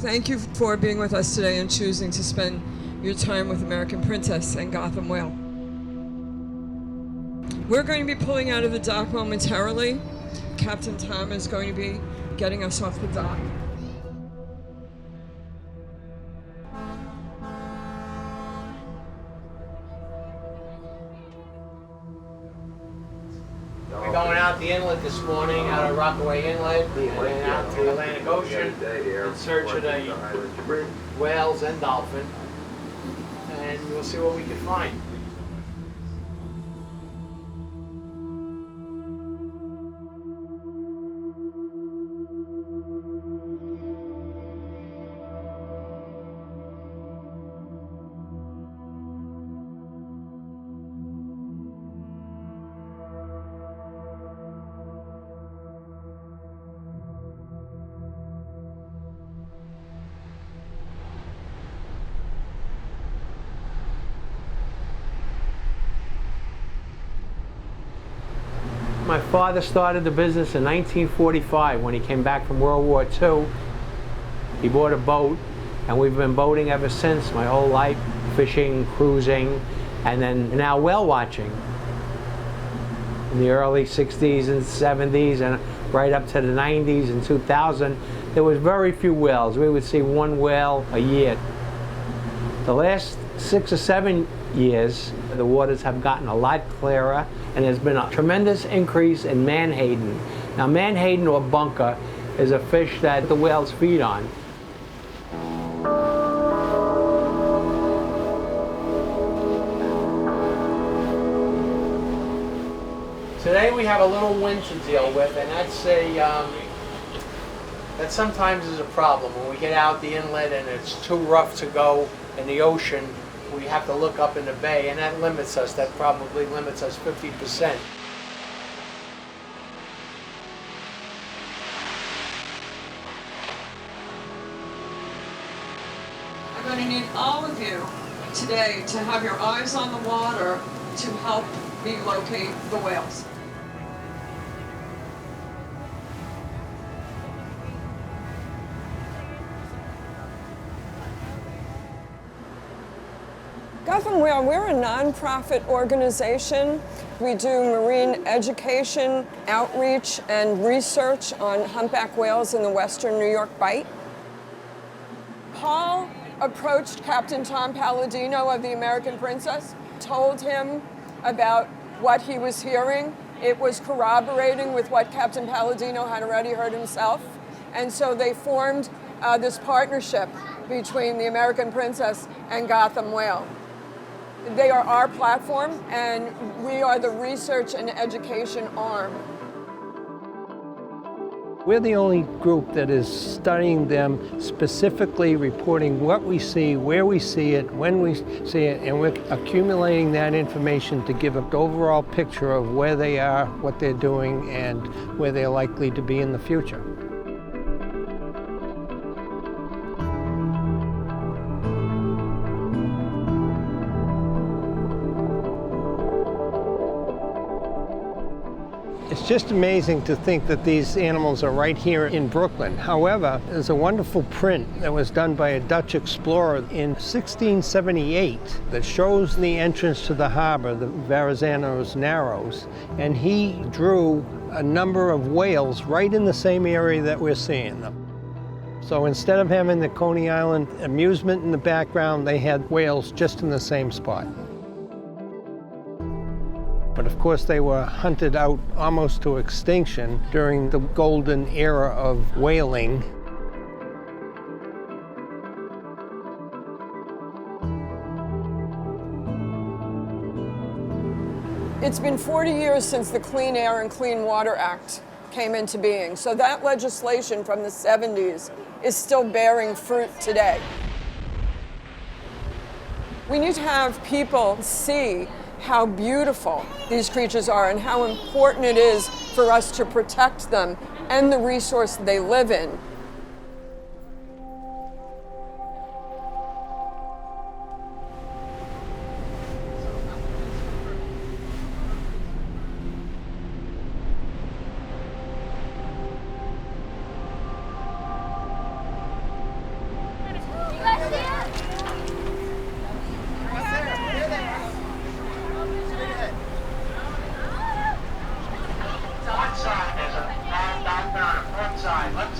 Thank you for being with us today and choosing to spend your time with American Princess and Gotham Whale. We're going to be pulling out of the dock momentarily. Captain Tom is going to be getting us off the dock. We're going out the inlet this morning, out of Rockaway Inlet, and then out to the Atlantic Ocean in search of the whales and dolphin. And we'll see what we can find. My father started the business in 1945 when he came back from World War II. He bought a boat, and we've been boating ever since, my whole life, fishing, cruising, and then now whale watching. In the early 60s and 70s and right up to the 90s and 2000, there was very few whales. We would see one whale a year. The last 6 or 7 years, the waters have gotten a lot clearer, and there's been a tremendous increase in menhaden. Now, menhaden or bunker is a fish that the whales feed on. Today we have a little wind to deal with, and that sometimes is a problem. When we get out the inlet and it's too rough to go in the ocean, we have to look up in the bay, and that limits us. That probably limits us 50%. I'm going to need all of you today to have your eyes on the water to help me locate the whales. Gotham Whale, we're a nonprofit organization. We do marine education, outreach, and research on humpback whales in the western New York Bight. Paul approached Captain Tom Palladino of the American Princess, told him about what he was hearing. It was corroborating with what Captain Palladino had already heard himself. And so they formed this partnership between the American Princess and Gotham Whale. They are our platform, and we are the research and education arm. We're the only group that is studying them, specifically reporting what we see, where we see it, when we see it, and we're accumulating that information to give an overall picture of where they are, what they're doing, and where they're likely to be in the future. It's just amazing to think that these animals are right here in Brooklyn. However, there's a wonderful print that was done by a Dutch explorer in 1678 that shows the entrance to the harbor, the Verrazano's Narrows, and he drew a number of whales right in the same area that we're seeing them. So instead of having the Coney Island amusement in the background, they had whales just in the same spot. But of course, they were hunted out almost to extinction during the golden era of whaling. It's been 40 years since the Clean Air and Clean Water Act came into being, so that legislation from the 70s is still bearing fruit today. We need to have people see how beautiful these creatures are and how important it is for us to protect them and the resource they live in.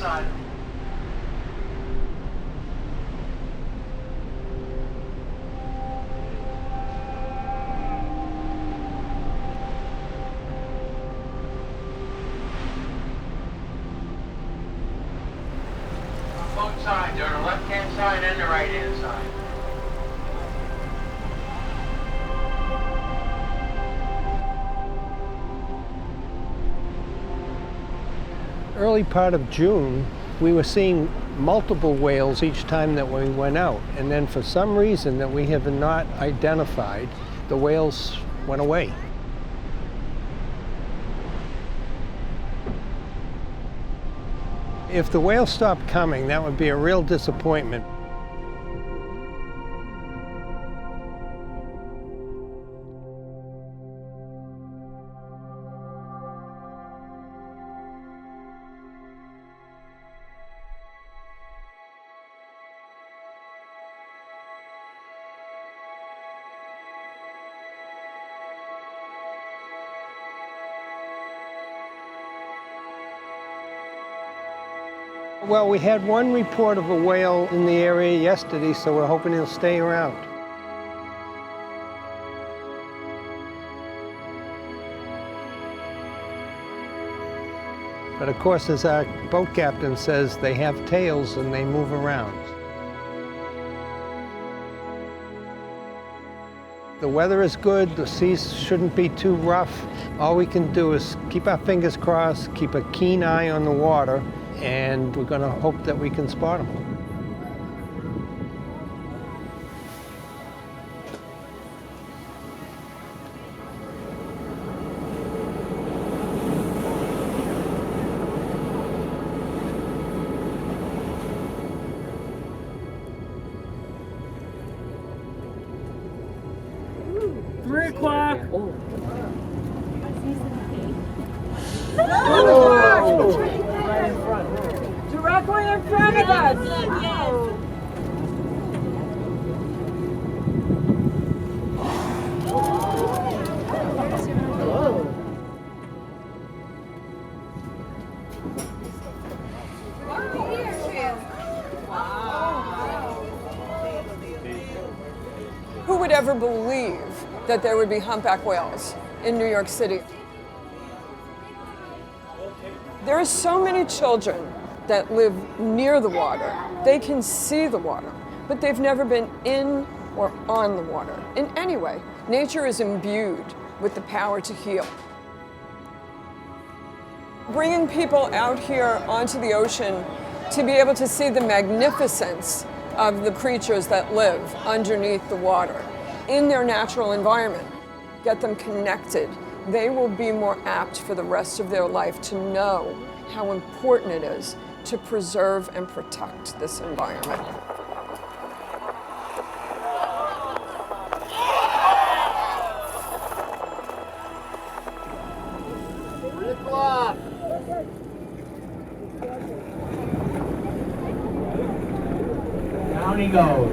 outside. Both sides, on the left-hand side and the right-hand side. Early part of June, we were seeing multiple whales each time that we went out. And then for some reason that we have not identified, the whales went away. If the whales stopped coming, that would be a real disappointment. Well, we had one report of a whale in the area yesterday, so we're hoping he'll stay around. But of course, as our boat captain says, they have tails and they move around. The weather is good, the seas shouldn't be too rough. All we can do is keep our fingers crossed, keep a keen eye on the water, and we're going to hope that we can spot them. Directly in front of us. Who would ever believe that there would be humpback whales in New York City? There are so many children that live near the water. They can see the water, but they've never been in or on the water in any way. Nature is imbued with the power to heal. Bringing people out here onto the ocean to be able to see the magnificence of the creatures that live underneath the water in their natural environment, get them connected, they will be more apt for the rest of their life to know how important it is to preserve and protect this environment. Down he goes.